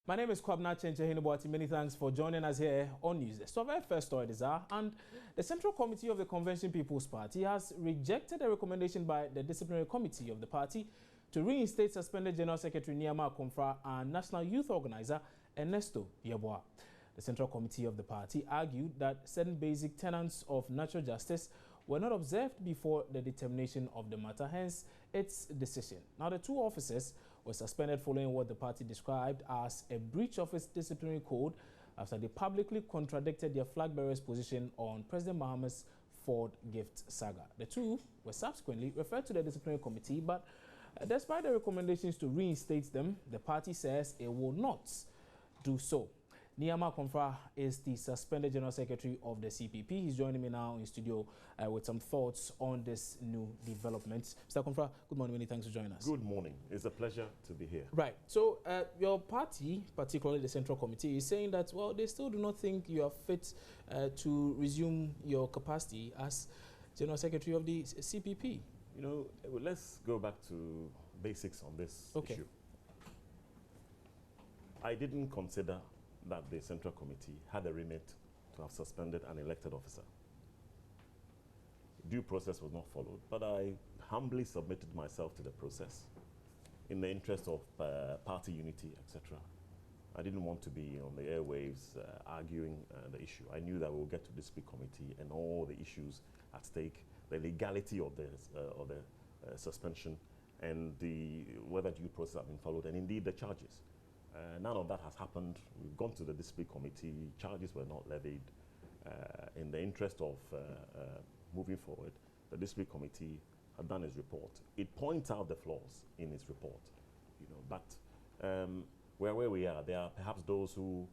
My name is Kwabna Chenche. Many thanks for joining us here on News. So our very first story is and the Central Committee of the Convention People's Party has rejected a recommendation by the Disciplinary Committee of the party to reinstate suspended General Secretary Niyama Akomfra and National Youth Organizer Ernesto Yeboah. The Central Committee of the party argued that certain basic tenets of natural justice were not observed before the determination of the matter, hence its decision. Now, the two officers were suspended following what the party described as a breach of its disciplinary code after they publicly contradicted their flag bearer's position on President Mahama's Ford gift saga. The two were subsequently referred to the disciplinary committee, but despite the recommendations to reinstate them, the party says it will not do so. Niyama Akomfra is the suspended General Secretary of the CPP. He's joining me now in studio with some thoughts on this new development. Mr. Akomfra, good morning. Many thanks for joining us. Good morning. It's a pleasure to be here. Right. So your party, particularly the Central Committee, is saying that, well, they still do not think you are fit to resume your capacity as General Secretary of the CPP. You know, let's go back to basics on this issue. I didn't consider that the Central Committee had a remit to have suspended an elected officer. Due process was not followed, but I humbly submitted myself to the process in the interest of party unity, etc. I didn't want to be on the airwaves arguing the issue. I knew that we'll get to the Disciplinary Committee and all the issues at stake, the legality of the suspension, and whether due process have been followed, and indeed the charges. None of that has happened. We've gone to the Disciplinary Committee. Charges were not levied. In the interest of moving forward, the Disciplinary Committee had done its report. It points out the flaws in its report, but where we are, there are perhaps those who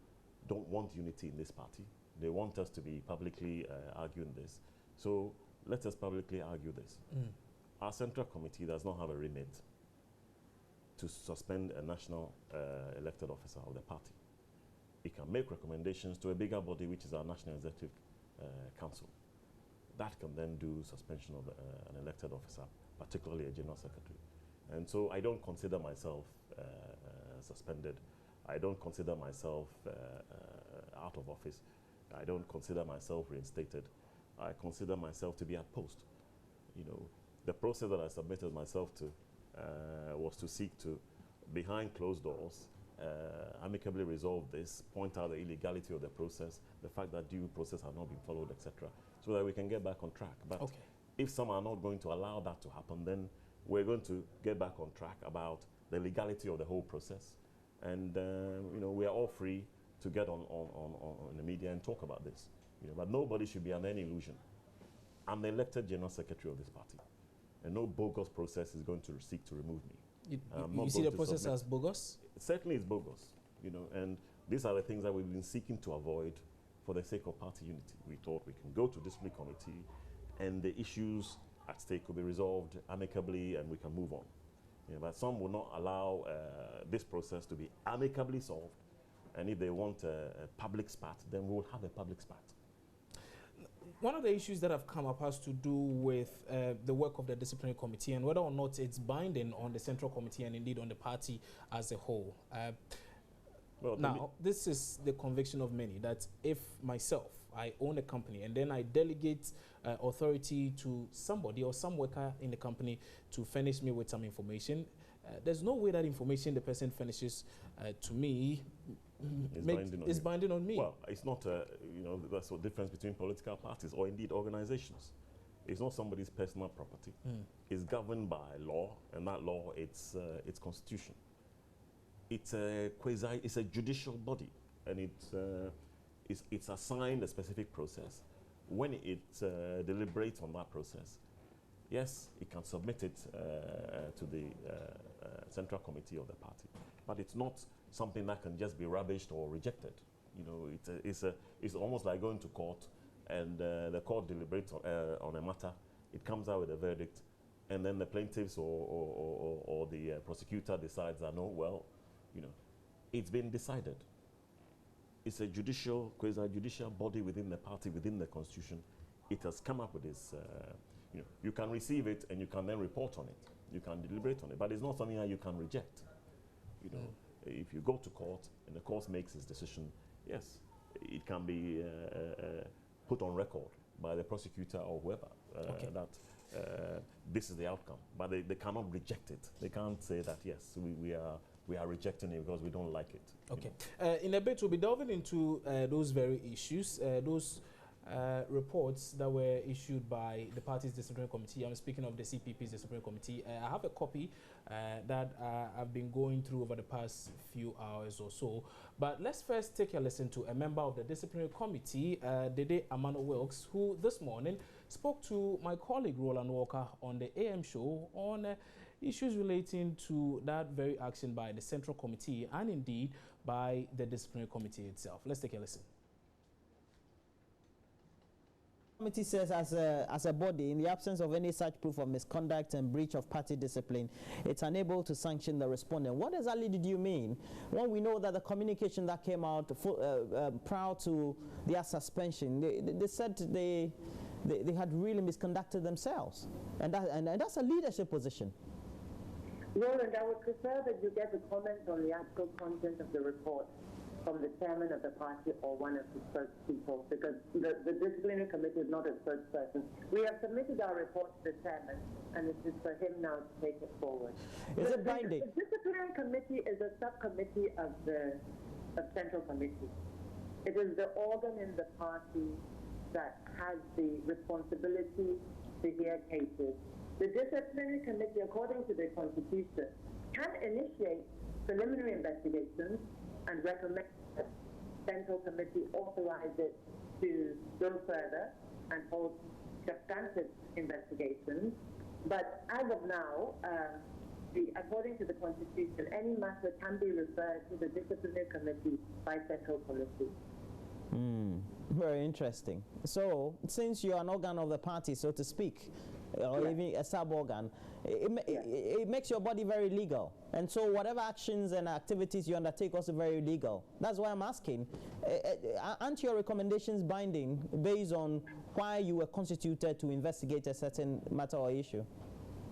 don't want unity in this party. They want us to be publicly arguing this. So let us publicly argue this. Our Central Committee does not have a remit to suspend a national elected officer of the party. It can make recommendations to a bigger body, which is our National Executive Council. That can then do suspension of an elected officer, particularly a General Secretary. And so I don't consider myself suspended. I don't consider myself out of office. I don't consider myself reinstated. I consider myself to be at post. The process that I submitted myself to was to seek to, behind closed doors, amicably resolve this, point out the illegality of the process, the fact that due process has not been followed, etc., so that we can get back on track. But if some are not going to allow that to happen, then we're going to get back on track about the legality of the whole process. And we are all free to get on the media and talk about this. But nobody should be under any illusion. I'm the elected General Secretary of this party, and no bogus process is going to seek to remove me. You see the process as bogus? Certainly it's bogus, and these are the things that we've been seeking to avoid for the sake of party unity. We thought we can go to Disciplinary Committee and the issues at stake could be resolved amicably and we can move on. But some will not allow this process to be amicably solved, and if they want a public spat, then we will have a public spat. One of the issues that have come up has to do with the work of the Disciplinary Committee and whether or not it's binding on the Central Committee and indeed on the party as a whole. Now, this is the conviction of many that if myself, I own a company and then I delegate authority to somebody or some worker in the company to furnish me with some information, there's no way that information the person furnishes to me is binding on me. Well, it's not, that's the difference between political parties or indeed organizations. It's not somebody's personal property. It's governed by law, and that law, it's constitution. It's a judicial body, and it's assigned a specific process. When it deliberates on that process, yes, it can submit it to the Central Committee of the party, but it's not something that can just be rubbished or rejected. It's almost like going to court, and the court deliberates on a matter. It comes out with a verdict, and then the plaintiffs or the prosecutor decides that no, well, it's been decided. It's a judicial, quasi-judicial body within the party, within the constitution. It has come up with this, you can receive it and you can then report on it. You can deliberate on it, but it's not something that you can reject. If you go to court and the court makes its decision, yes, it can be put on record by the prosecutor or whoever that this is the outcome. But they cannot reject it. They can't say that, yes, we are rejecting it because we don't like it. Okay. In a bit, we'll be delving into those very issues, those reports that were issued by the party's disciplinary committee. I'm speaking of the CPP's disciplinary committee. I have a copy that I've been going through over the past few hours or so. But let's first take a listen to a member of the disciplinary committee, Dede Amano Wilkes, who this morning spoke to my colleague Roland Walker on the AM show on issues relating to that very action by the Central Committee and indeed by the disciplinary committee itself. Let's take a listen. The committee says as a body, in the absence of any such proof of misconduct and breach of party discipline, it's unable to sanction the respondent. What exactly did you mean when we know that the communication that came out prior to their suspension, they said they had really misconducted themselves, and that's a leadership position? Roland, I would prefer that you get the comment on the actual content of the report from the chairman of the party or one of the spokespeople, because the disciplinary committee is not a spokesperson. We have submitted our report to the chairman, and it is for him now to take it forward. Is it binding? The disciplinary committee is a subcommittee of the Central Committee. It is the organ in the party that has the responsibility to hear cases. The disciplinary committee, according to the Constitution, can initiate preliminary investigations and recommend that the Central Committee authorize it to go further and hold substantive investigations. But as of now, according to the Constitution, any matter can be referred to the disciplinary committee by Central Committee. Very interesting. So, since you're an organ of the party, so to speak, or even a sub-organ, it makes your body very legal. And so whatever actions and activities you undertake also very legal. That's why I'm asking, aren't your recommendations binding based on why you were constituted to investigate a certain matter or issue?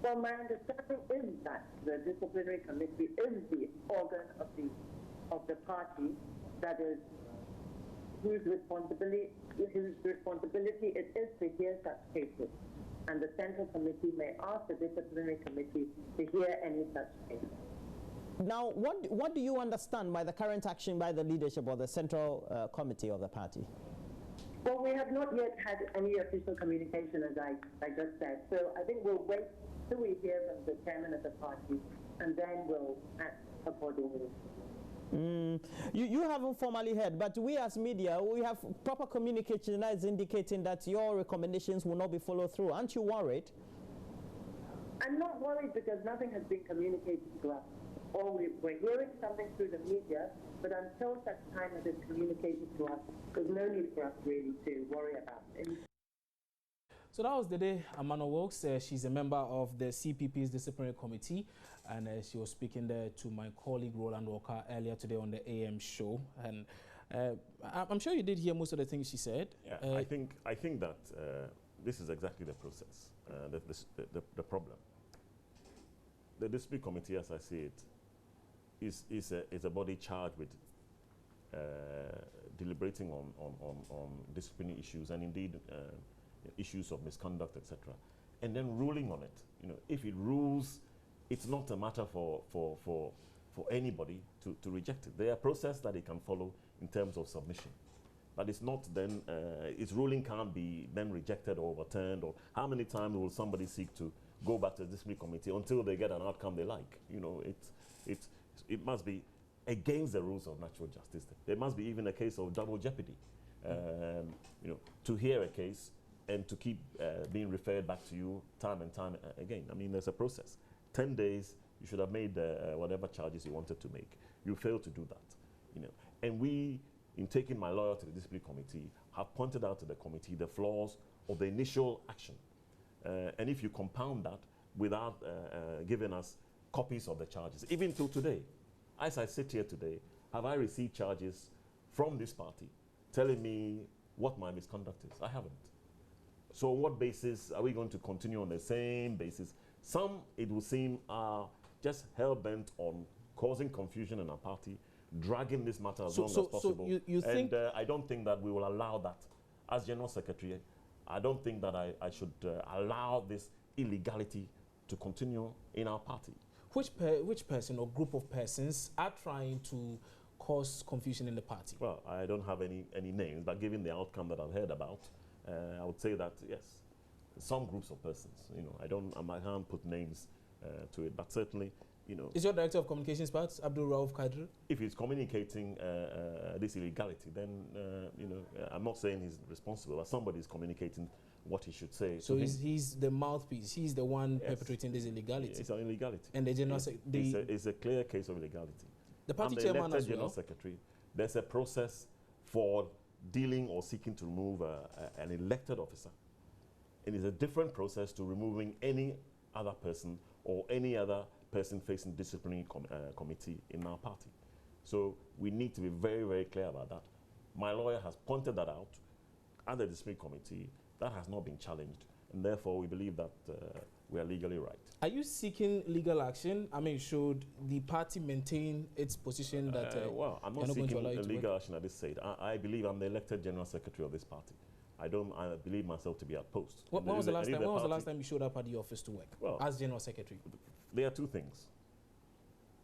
Well, my understanding is that the disciplinary committee is the organ of the party that is whose responsibility it is to hear such cases. And the Central Committee may ask the disciplinary committee to hear any such case. Now, what do you understand by the current action by the leadership or the Central Committee of the party? Well, we have not yet had any official communication, as I just said. So I think we'll wait till we hear from the chairman of the party, and then we'll act accordingly. You haven't formally heard, but we as media, we have proper communication that is indicating that your recommendations will not be followed through. Aren't you worried? I'm not worried because nothing has been communicated to us. Or we're hearing something through the media, but until such time as it's communicated to us, there's no need for us really to worry about it. So that was Dede Amano Wilkes. She's a member of the CPP's disciplinary committee, and she was speaking there to my colleague Roland Walker earlier today on the AM show. And I'm sure you did hear most of the things she said. Yeah, I think that this is exactly the process, the problem. The disciplinary committee, as I see it, is a body charged with deliberating on disciplinary issues and indeed issues of misconduct, etc., and then ruling on it. You know, if it rules, it's not a matter for anybody to reject it. There are processes that it can follow in terms of submission, but it's not then its ruling can't be then rejected or overturned. Or how many times will somebody seek to go back to the disciplinary committee until they get an outcome they like? You know, it must be against the rules of natural justice. There must be even a case of double jeopardy. You know, to hear a case and to keep being referred back to you time and time again. I mean, there's a process. 10 days, you should have made whatever charges you wanted to make. You failed to do that, you know. And we, in taking my lawyer to the disciplinary committee, have pointed out to the committee the flaws of the initial action. And if you compound that without giving us copies of the charges, even till today, as I sit here today, have I received charges from this party telling me what my misconduct is? I haven't. So on what basis are we going to continue on the same basis? Some, it will seem, are just hell-bent on causing confusion in our party, dragging this matter as long as possible. So you think... I don't think that we will allow that. As General Secretary, I don't think that I should allow this illegality to continue in our party. Which person or group of persons are trying to cause confusion in the party? Well, I don't have any names, but given the outcome that I've heard about, I would say that, yes, some groups of persons, you know, I can't put names to it, but certainly, you know. Is your Director of Communications part, Abdul Rauf Kadri? If he's communicating this illegality, then, you know, I'm not saying he's responsible, but somebody's communicating what he should say. So he's the mouthpiece, he's the one perpetrating this illegality? It's an illegality. And the General it's a clear case of illegality. The party I'm chairman as General well. Secretary. There's a process for dealing or seeking to remove an elected officer. It is a different process to removing any other person or any other person facing disciplinary committee in our party. So we need to be very, very clear about that. My lawyer has pointed that out at the disciplinary committee. That has not been challenged, and therefore we believe that we are legally right. Are you seeking legal action? I mean, should the party maintain its position that... well, I'm not seeking legal action at this stage. I believe I'm the elected General Secretary of this party. I believe myself to be at post. When was the last time you showed up at the office to work, well, as General Secretary? There are two things.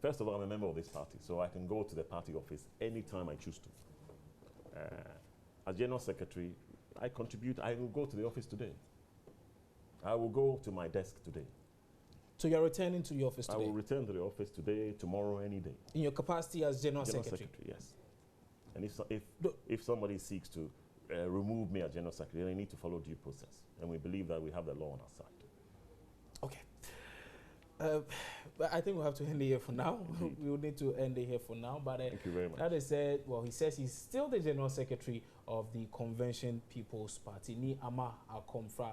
First of all, I'm a member of this party, so I can go to the party office anytime I choose to. As General Secretary, I contribute. I will go to the office today. I will go to my desk today. So you're returning to the office today? I will return to the office today, tomorrow, any day. In your capacity as General Secretary? Yes. And if somebody seeks to remove me as General Secretary, they need to follow due process. And we believe that we have the law on our side. Okay. But I think we'll have to end it here for now. We will need to end it here for now. But thank you very much. That is said, well, he says he's still the General Secretary of the Convention People's Party. Ni Ama Akomfra.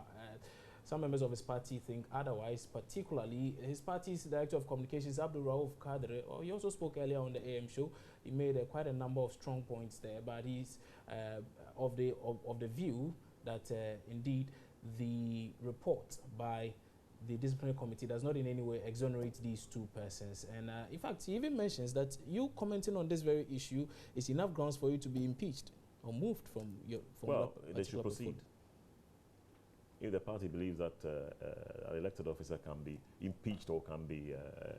Some members of his party think otherwise, particularly his party's Director of Communications, Abdul Rauf Kadri. He also spoke earlier on the AM show. He made quite a number of strong points there, but he's of the view that indeed the report by the disciplinary committee does not in any way exonerate these two persons. And in fact, he even mentions that you commenting on this very issue is enough grounds for you to be impeached or moved from your... Well, they should proceed. If the party believes that an elected officer can be impeached or can be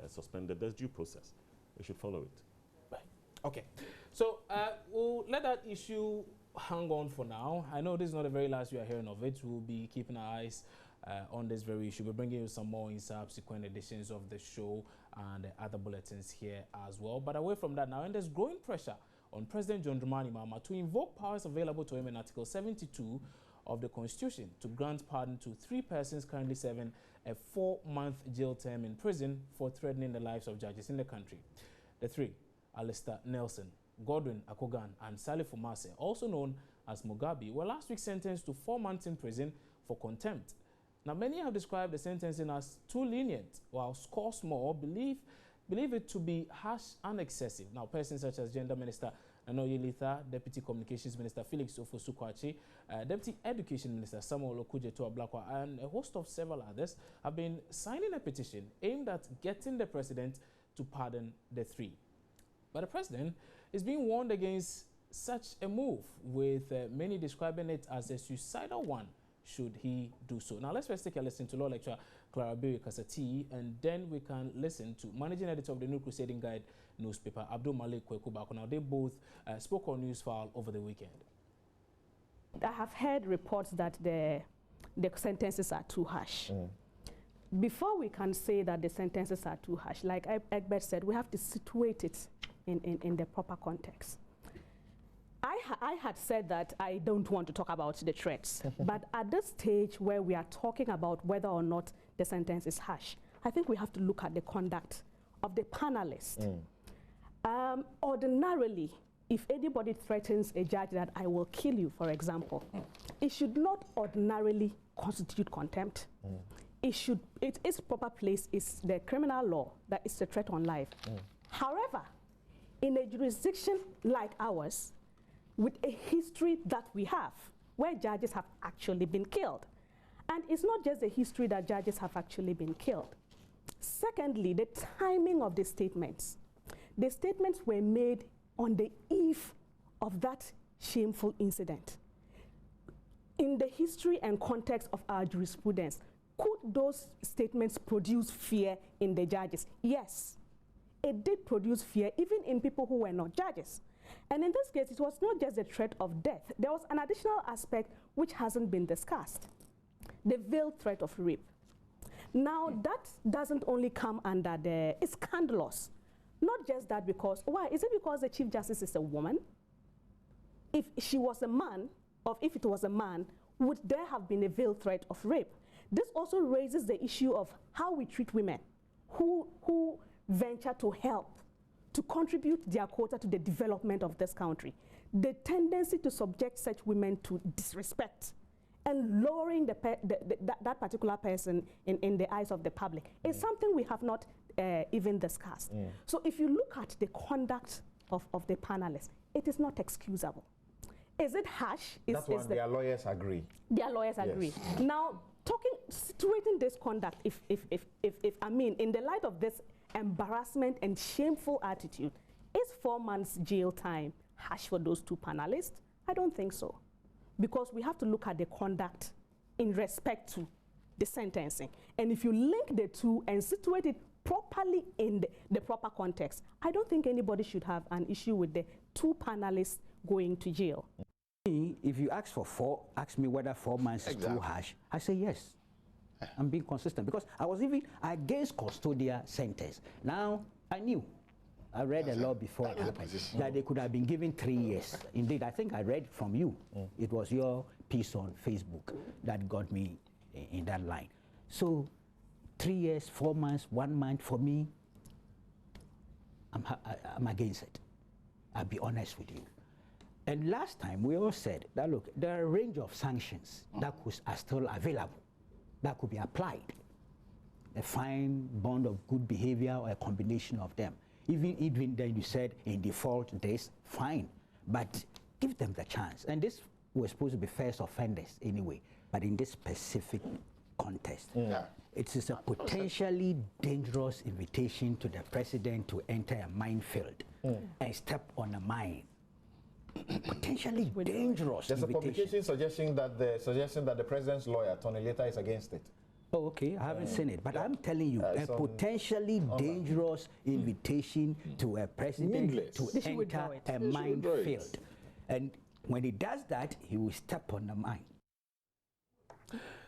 suspended, there's due process. They should follow it. Right. Okay. So we'll let that issue hang on for now. I know this is not the very last you are hearing of it. We'll be keeping our eyes on this very issue. We're bringing you some more in subsequent editions of the show and other bulletins here as well. But away from that now, and there's growing pressure on President Mahama to invoke powers available to him in Article 72 of the Constitution to grant pardon to 3 persons currently serving a 4-month jail term in prison for threatening the lives of judges in the country. The 3, Alistair Nelson, Godwin Akogan, and Salif Umase, also known as Mugabe, were last week sentenced to 4 months in prison for contempt. Now, many have described the sentencing as too lenient, while scores more believe it to be harsh and excessive. Now, persons such as Gender Minister Anoye Litha, Deputy Communications Minister Felix Ofosu-Kwakye, Deputy Education Minister Samuel Okujeto-Ablakwa, and a host of several others have been signing a petition aimed at getting the president to pardon the 3. But the president is being warned against such a move, with many describing it as a suicidal one should he do so. Now, let's first take a listen to Law Lecturer Clara Berry Kasati, and then we can listen to Managing Editor of the New Crusading Guide newspaper, Abdul Malik Kwekubako. Now, they both spoke on Newsfile over the weekend. I have heard reports that the sentences are too harsh. Before we can say that the sentences are too harsh, like Egbert said, we have to situate it in the proper context. I had said that I don't want to talk about the threats, but at this stage where we are talking about whether or not the sentence is harsh, I think we have to look at the conduct of the panelists. Ordinarily, if anybody threatens a judge that I will kill you, for example, it should not ordinarily constitute contempt. Its proper place is the criminal law, that is the threat on life. However, in a jurisdiction like ours, with a history that we have, where judges have actually been killed. And it's not just the history that judges have actually been killed. Secondly, the timing of the statements. the statements were made on the eve of that shameful incident. In the history and context of our jurisprudence, could those statements produce fear in the judges? Yes, it did produce fear even in people who were not judges. And in this case, it was not just the threat of death. There was an additional aspect which hasn't been discussed, the veiled threat of rape. Now, that doesn't only come under it's scandalous. Not just that because, why? Is it because the Chief Justice is a woman? If she was a man, or if it was a man, would there have been a veiled threat of rape? This also raises the issue of how we treat women who venture to help, to contribute their quota to the development of this country. The tendency to subject such women to disrespect and lowering that particular person in the eyes of the public is something we have not even discussed. So if you look at the conduct of the panelists, it is not excusable. Is it harsh? That's why their lawyers agree. Their lawyers agree. Now, situating this conduct, if I mean, in the light of this embarrassment and shameful attitude, is 4 months jail time harsh for those two panelists? I don't think so. Because we have to look at the conduct in respect to the sentencing. And if you link the two and situate it properly in the proper context, I don't think anybody should have an issue with the two panelists going to jail. If you ask me whether 4 months is too harsh, I say yes. I'm being consistent because I was even against custodial sentence. Now, I knew. I read a law before it happened that they could have been given 3 years. Indeed, I think I read from you. It was your piece on Facebook that got me in that line. So 3 years, 4 months, 1 month, for me, I'm against it. I'll be honest with you. And last time we all said that, look, there are a range of sanctions that are still available, that could be applied. A fine, bond of good behavior, or a combination of them. Even then you said in default this, fine, but give them the chance. And this was supposed to be first offenders anyway, but in this specific context, it is a potentially dangerous invitation to the president to enter a minefield and step on a mine. Potentially dangerous. There's a publication suggesting that the president's lawyer, Tony Later, is against it. Oh, okay, I haven't seen it, but I'm telling you, a potentially dangerous invitation to a president to enter a minefield. And when he does that, he will step on the mine.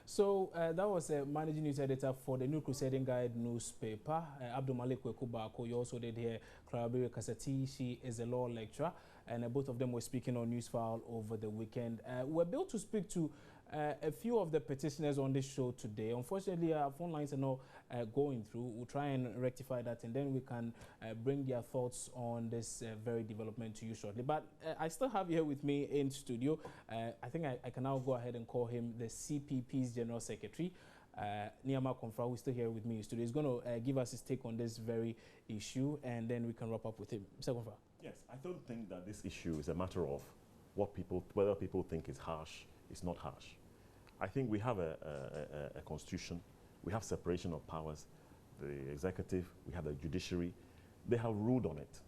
So that was a managing news editor for the New Crusading Guide newspaper, Abdul Malik Wekubako. You also did hear Clarabiri Kasati. She is a law lecturer, and both of them were speaking on Newsfile over the weekend. We're able to speak to a few of the petitioners on this show today. Unfortunately, our phone lines are not going through. We'll try and rectify that, and then we can bring their thoughts on this very development to you shortly. But I still have here with me in studio. I think I can now go ahead and call him the CPP's General Secretary, Niama Konfra, who's still here with me in studio. He's going to give us his take on this very issue, and then we can wrap up with him. Mr. Konfra. Yes, I don't think that this issue is a matter of whether people think it's harsh. It's not harsh. I think we have a constitution, we have separation of powers, the executive, we have the judiciary. They have ruled on it.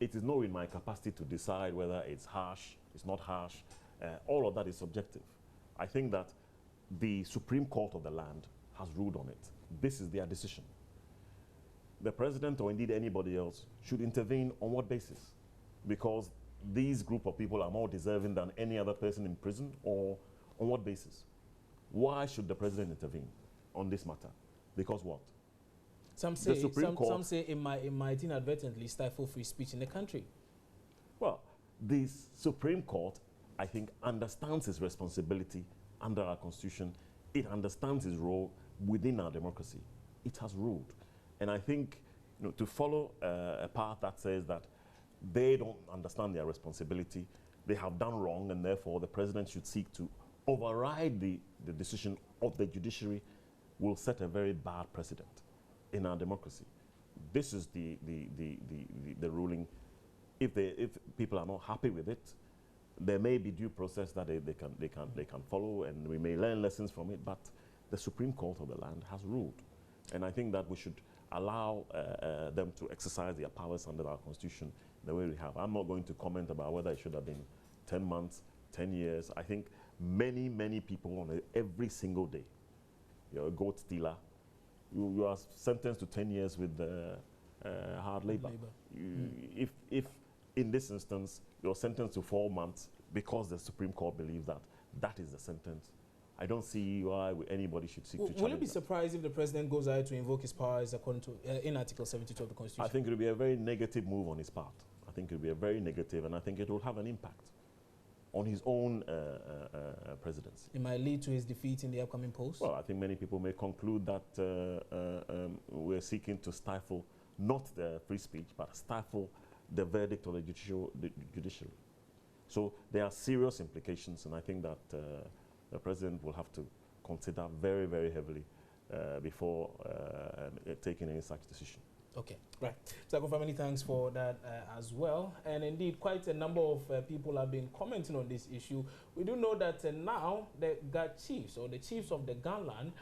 It is not in my capacity to decide whether it's harsh, it's not harsh. All of that is subjective. I think that the Supreme Court of the land has ruled on it. This is their decision. The president, or indeed anybody else, should intervene on what basis? Because these group of people are more deserving than any other person in prison, or on what basis? Why should the president intervene on this matter? Because what? Some say it might inadvertently stifle free speech in the country. Well, the Supreme Court, I think, understands its responsibility under our constitution. It understands its role within our democracy. It has ruled. And I think, to follow a path that says that they don't understand their responsibility, they have done wrong, and therefore the president should seek to override the decision of the judiciary, will set a very bad precedent in our democracy. This is the ruling. If people are not happy with it, there may be due process that they can follow, and we may learn lessons from it. But the Supreme Court of the land has ruled, and I think that we should allow them to exercise their powers under our constitution the way we have. I'm not going to comment about whether it should have been 10 months, 10 years. I think many, many people on every single day, you're a goat stealer, you are sentenced to 10 years with hard labor. If in this instance, you're sentenced to 4 months because the Supreme Court believes that that is the sentence, I don't see why anybody should seek to challenge Will you be that. surprised if the president goes ahead to invoke his powers according to in Article 72 of the Constitution? I think it will be a very negative move on his part. I think it will be a very negative, and I think it will have an impact on his own presidency. It might lead to his defeat in the upcoming polls? Well, I think many people may conclude that we're seeking to stifle not the free speech, but stifle the verdict of the judiciary. So there are serious implications, and I think that the president will have to consider very, very heavily before taking any such decision. Okay, right. So, many thanks for that as well. And indeed, quite a number of people have been commenting on this issue. We do know that now the chiefs, or the chiefs of the Gunland,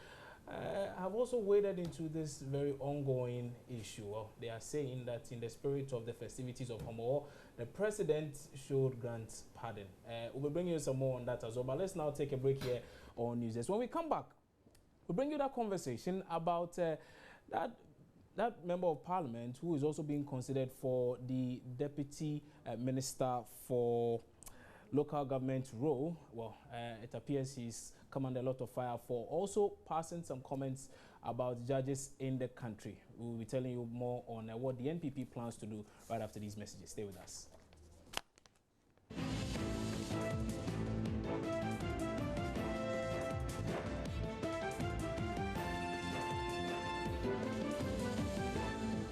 have also waded into this very ongoing issue. Well, they are saying that in the spirit of the festivities of Homo, the president should grant pardon. We'll bring you some more on that as well. But let's now take a break here on Newsdesk. When we come back, we'll bring you that conversation about that member of parliament who is also being considered for the deputy minister for local government role. Well, it appears he's come under a lot of fire for also passing some comments about judges in the country. We'll be telling you more on what the NPP plans to do right after these messages. Stay with us.